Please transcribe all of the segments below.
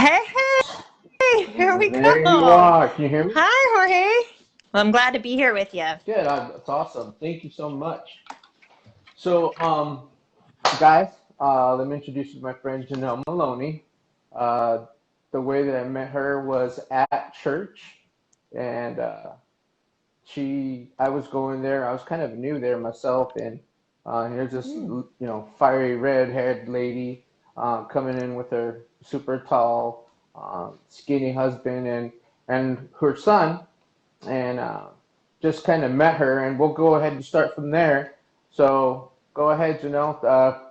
Hey, hey, here we There you go. are. Can you hear me? Hi, Jorge. Well, I'm glad to be here with you. Good. That's awesome. Thank you so much. So, guys, let me introduce you to my friend Janelle Molony. Uh, the way that I met her was at church, and I was going there. I was kind of new there myself, and here's this, Mm. fiery red-haired lady coming in with her super tall, skinny husband and her son. And just kind of met her, and we'll go ahead and start from there. So go ahead, Janelle.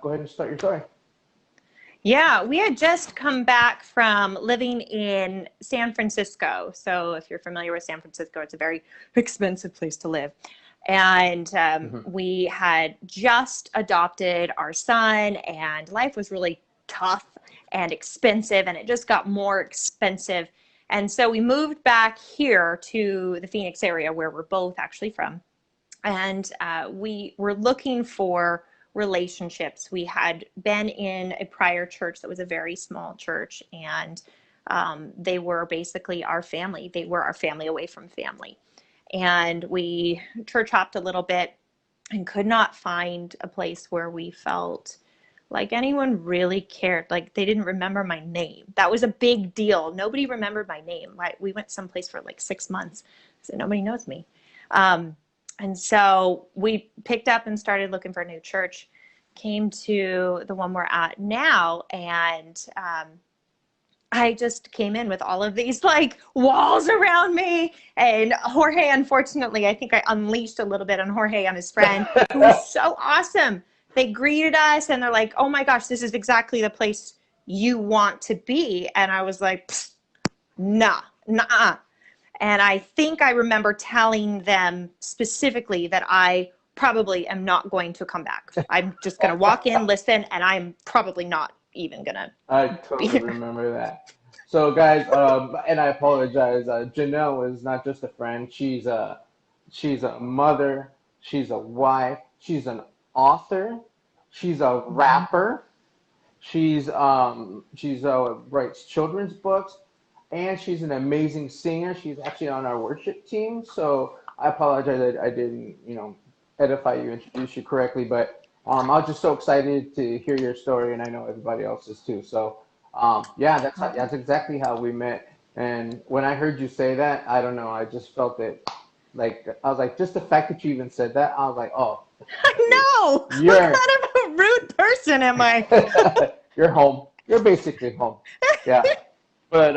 Go ahead and start your story. Yeah, we had just come back from living in San Francisco. So, if you're familiar with San Francisco, it's a very expensive place to live. And Hmm. we had just adopted our son, and life was really tough and expensive, and it just got more expensive. And so we moved back here to the Phoenix area where we're both actually from. And we were looking for relationships. We had been in a prior church that was a very small church, and they were basically our family. They were our family away from family. And we church hopped a little bit and could not find a place where we felt like anyone really cared. Like they didn't remember my name. That was a big deal. Nobody remembered my name. We went someplace for like 6 months, so nobody knows me. Um, and so we picked up and started looking for a new church. Came to the one we're at now, and I just came in with all of these like walls around me. And Jorge, unfortunately, I think I unleashed a little bit on Jorge and his friend, who was so awesome. They greeted us and they're like, oh my gosh, this is exactly the place you want to be. And I was like, nah, nah. And I think I remember telling them specifically that I probably am not going to come back. I'm just going to walk in, listen, and I'm probably not even going to I be totally here. remember that. So, guys, and I apologize. Janelle is not just a friend. She's a mother. She's a wife. She's an author. She's a Mhm. rapper. She's writes children's books, and she's an amazing singer. She's actually on our worship team. So I apologize that I didn't, edify you, introduce you correctly, but I was just so excited to hear your story, and I know everybody else's too. So yeah, that's exactly how we met. And when I heard you say that, I don't know, I just felt it. Like I was like, just the fact that you even said that, I was like, oh, dude, I know. What you're kind of a rude person am I? you're home. You're basically home. Yeah. But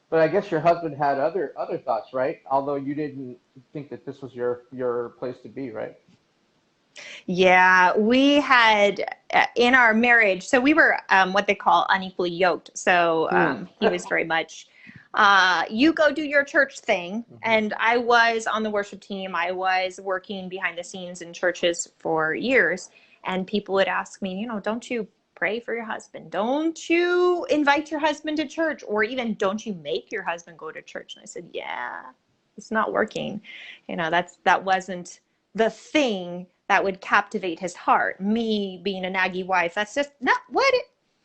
but I guess your husband had other thoughts, right? Although you didn't think that this was your place to be, right? Yeah, we had in our marriage, so we were what they call unequally yoked. So Hmm. he was very much, you go do your church thing. Hmm. And I was on the worship team. I was working behind the scenes in churches for years. And people would ask me, don't you pray for your husband? Don't you invite your husband to church? Or even, don't you make your husband go to church? And I said, yeah, it's not working. That wasn't the thing that would captivate his heart. Me being a naggy wife, that's just not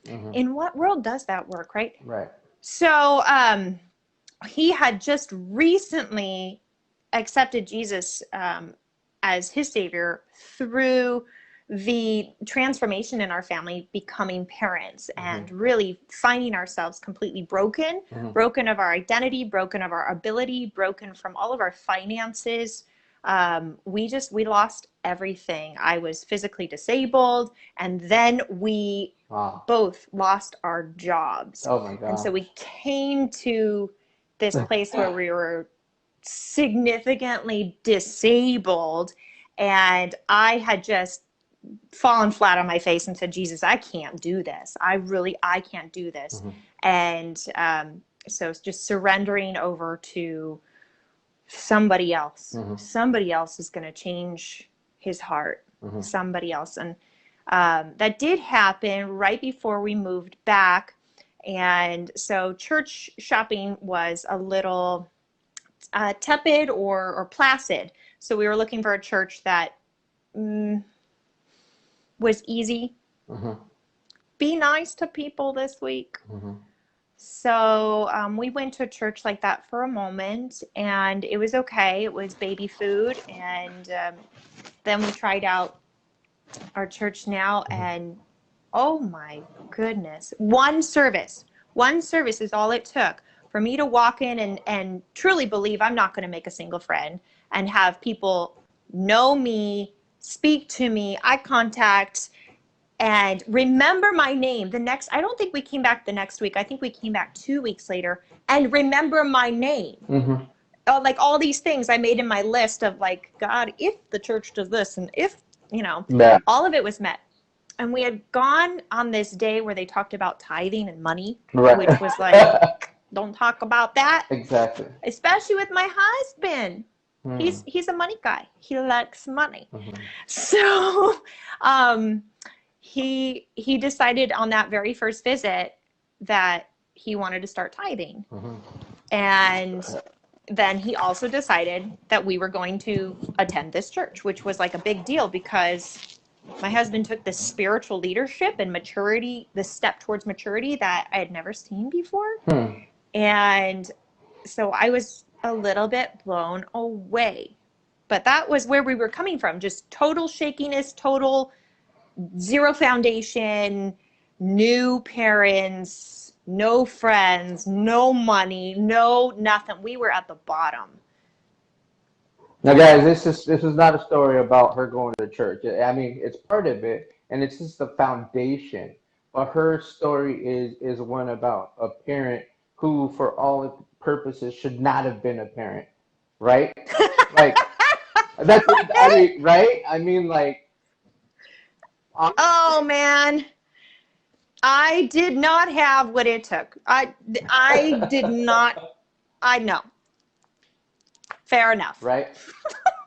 Hmm. in what world does that work, right? Right. So he had just recently accepted Jesus as his savior through the transformation in our family, becoming parents Hmm. and really finding ourselves completely broken, Hmm. broken of our identity, broken of our ability, broken from all of our finances. We lost everything. I was physically disabled, and then we Wow. both lost our jobs. Oh my And so we gosh. came to this place where we were significantly disabled, and I had just fallen flat on my face and said, Jesus, I can't do this. I can't do this. Hmm. And so it's just surrendering over to somebody else. Hmm. Somebody else is going to change his heart. Hmm. Somebody else. And that did happen right before we moved back. And so church shopping was a little tepid or placid. So we were looking for a church that mm, was easy. Hmm. Be nice to people this week. Hmm. So we went to a church like that for a moment, and it was okay. It was baby food, and then we tried out our church now, and oh my goodness, one service is all it took for me to walk in and truly believe I'm not going to make a single friend and have people know me, speak to me, eye contact, and remember my name. I don't think we came back the next week. I think we came back 2 weeks later and remember my name. Mm-hmm. Like all these things I made in my list of like, God, if the church does this and if, Yeah. all of it was met. And we had gone on this day where they talked about tithing and money, Right. which was like, don't talk about that. Exactly. Especially with my husband. He's a money guy. He likes money. So he decided on that very first visit that he wanted to start tithing. And then he also decided that we were going to attend this church, which was like a big deal because my husband took this spiritual leadership and maturity, this step towards maturity that I had never seen before. And so I was a little bit blown away. But that was where we were coming from, just total shakiness, total zero foundation, new parents, no friends, no money, no nothing. We were at the bottom. Now, guys, this is not a story about her going to church. I mean, it's part of it, and it's just the foundation. But her story is one about a parent who, for all purposes, should not have been a parent, right? Like that's I mean, right? I mean, like. Oh man, I did not have what it took. I did not. I know. Fair enough. Right.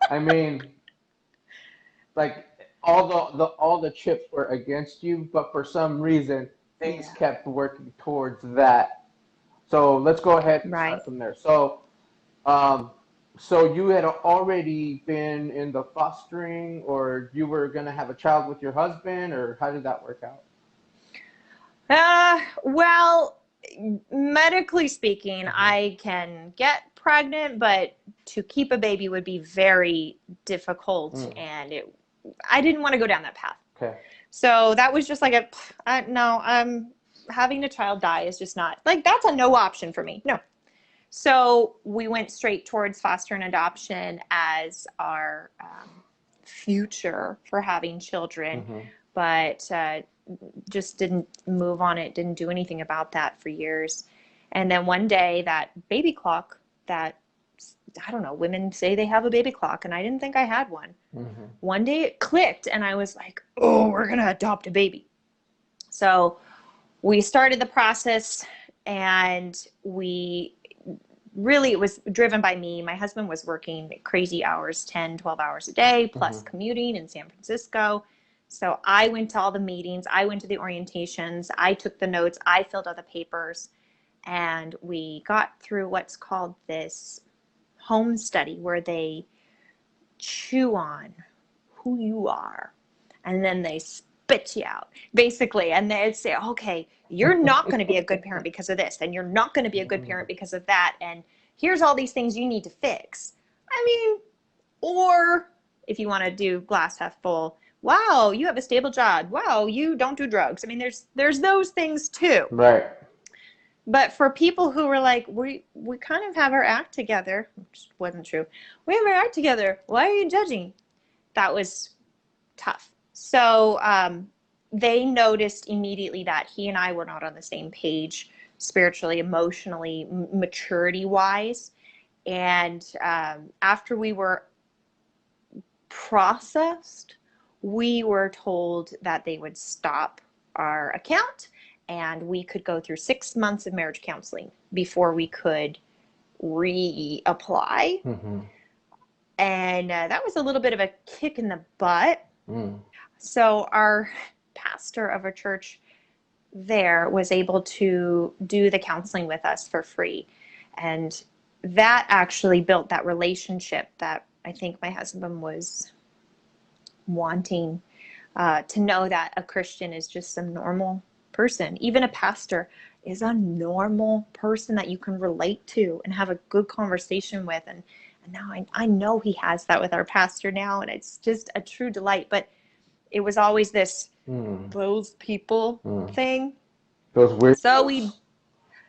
I mean, like all the chips were against you, but for some reason things kept working towards that. So let's go ahead and start from there. So, so you had already been in the fostering, or you were gonna have a child with your husband, or how did that work out? Well, medically speaking, I can get pregnant, but to keep a baby would be very difficult, and I didn't want to go down that path. Okay. So that was just like no, having a child die is just not, like, that's a no option for me. No. So we went straight towards foster and adoption as our future for having children, but just didn't move on it, didn't do anything about that for years. And then one day that baby clock that, I don't know, women say they have a baby clock, and I didn't think I had one. One day it clicked, and I was like, oh, we're going to adopt a baby. So we started the process, and it was driven by me. My husband was working crazy hours, 10, 12 hours a day, plus commuting in San Francisco. So I went to all the meetings, I went to the orientations, I took the notes, I filled out the papers, and we got through what's called this home study where they chew on who you are, and then they spit you out, basically, and they'd say, okay, you're not going to be a good parent because of this, and you're not going to be a good parent because of that, and here's all these things you need to fix. I mean, or if you want to do glass half full, wow, you have a stable job. Wow, you don't do drugs. I mean, there's those things too. Right. But for people who were like, we kind of have our act together, which wasn't true. We have our act together. Why are you judging? That was tough. So they noticed immediately that he and I were not on the same page spiritually, emotionally, maturity-wise. And after we were processed, we were told that they would stop our account and we could go through 6 months of marriage counseling before we could reapply. And that was a little bit of a kick in the butt. So our pastor of a church there was able to do the counseling with us for free. And that actually built that relationship that I think my husband was wanting, to know that a Christian is just some normal person, even a pastor. is a normal person that you can relate to and have a good conversation with. And now I know he has that with our pastor now, and it's just a true delight. But it was always this those people thing. Those So weirdos.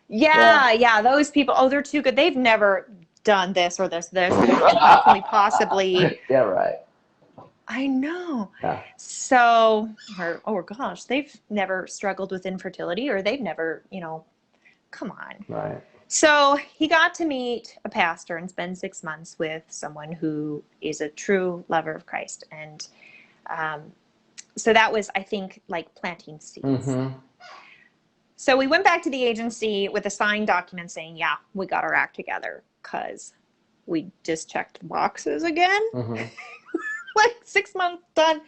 yeah, those people, oh, they're too good. They've never done this or this. How can we possibly? Yeah, right. I know. Yeah. So, or oh gosh, they've never struggled with infertility, or they've never, come on. Right. So he got to meet a pastor and spend 6 months with someone who is a true lover of Christ. And so that was, I think, like planting seeds. Mm-hmm. So we went back to the agency with a signed document saying, yeah, we got our act together because we just checked boxes again. Mm-hmm. Like 6 months done.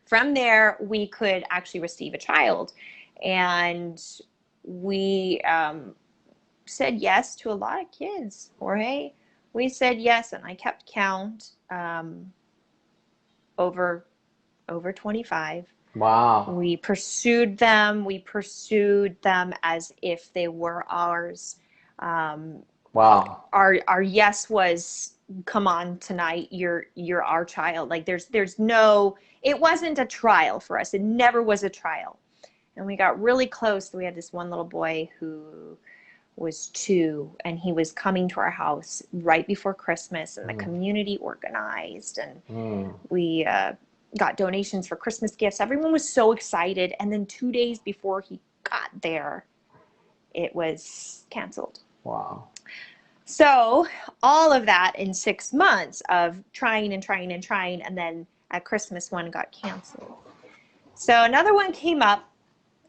From there, we could actually receive a child. And we said yes to a lot of kids, Jorge. We said yes, and I kept count, over 25. Wow. We pursued them. We pursued them as if they were ours. Wow. Our yes was, come on tonight, you're our child. Like there's no, it wasn't a trial for us. It never was a trial. And we got really close. We had this one little boy who was 2, and he was coming to our house right before Christmas, and the community organized, and we got donations for Christmas gifts. Everyone was so excited. And then 2 days before he got there, it was canceled. Wow. So all of that in 6 months of trying and trying and trying, and then at Christmas one got canceled. So another one came up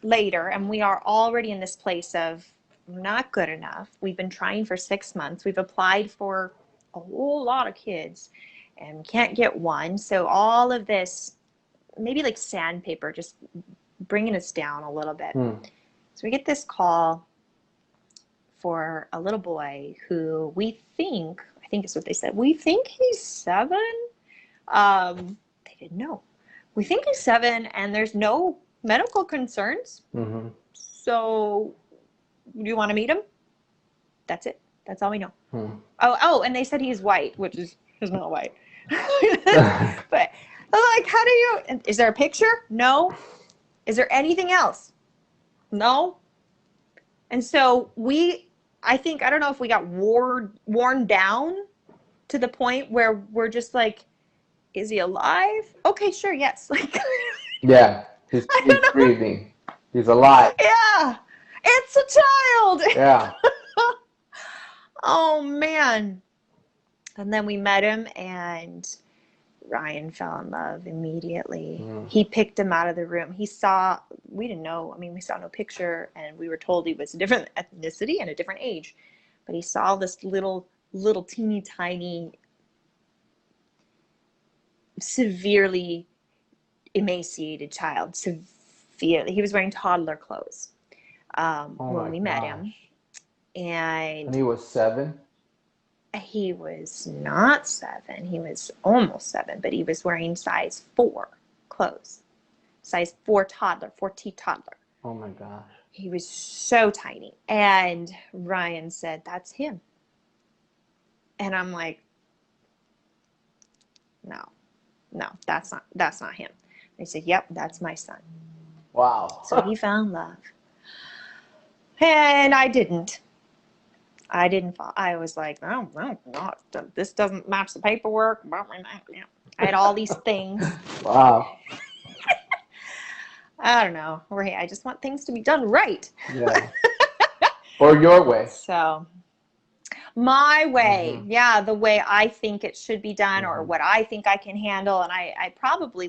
later, and we are already in this place of not good enough. We've been trying for 6 months. We've applied for a whole lot of kids and can't get one. So all of this, maybe like sandpaper, just bringing us down a little bit. So we get this call for a little boy who I think is what they said, we think he's 7. They didn't know. We think he's 7, and there's no medical concerns. So do you want to meet him? That's it. That's all we know. Oh, and they said he's white, which is not white. But like, how do you, is there a picture? No. Is there anything else? No. And so I don't know if we got worn down to the point where we're just like, is he alive? Okay, sure, yes. Like, yeah, he's breathing. He's alive. Yeah, it's a child. Yeah. Oh man. And then we met him, and Ryan fell in love immediately. He picked him out of the room. We didn't know. I mean, we saw no picture, and we were told he was a different ethnicity and a different age. But he saw this little teeny tiny, severely emaciated child. Severely. He was wearing toddler clothes when we met him. And he was 7? He was not 7. He was almost 7, but he was wearing size 4 clothes. Size 4 toddler, 4T toddler. Oh my gosh. He was so tiny. And Ryan said, that's him. And I'm like, no, that's not him. They said, yep, that's my son. Wow. So he found love. And I didn't fall. I was like, no, this doesn't match the paperwork. I had all these things. Wow. I don't know. I just want things to be done right. Yeah. Or your way. So my way, yeah, the way I think it should be done, or what I think I can handle. And I probably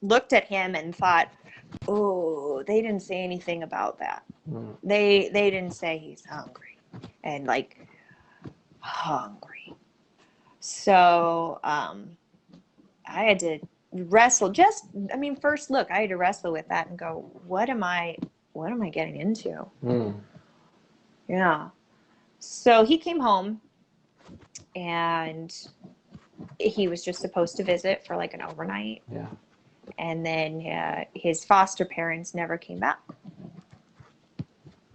looked at him and thought, oh, they didn't say anything about that. They didn't say he's hungry. And like hungry. So I had to wrestle. First look, I had to wrestle with that and go, what am I getting into? Yeah. So he came home, and he was just supposed to visit for like an overnight. Yeah. And then his foster parents never came back.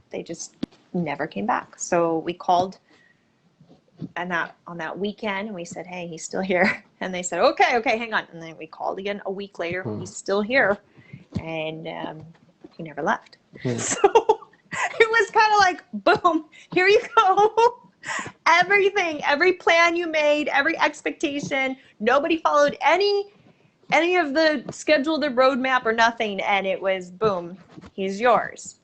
they just never came back. So we called on that weekend, and we said, hey, he's still here. And they said, okay, hang on. And then we called again a week later. He's still here. And he never left. So it was kind of like, boom, here you go. Everything, every plan you made, every expectation, nobody followed any of the schedule, the roadmap or nothing. And it was, boom, he's yours.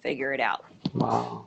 Figure it out. Wow.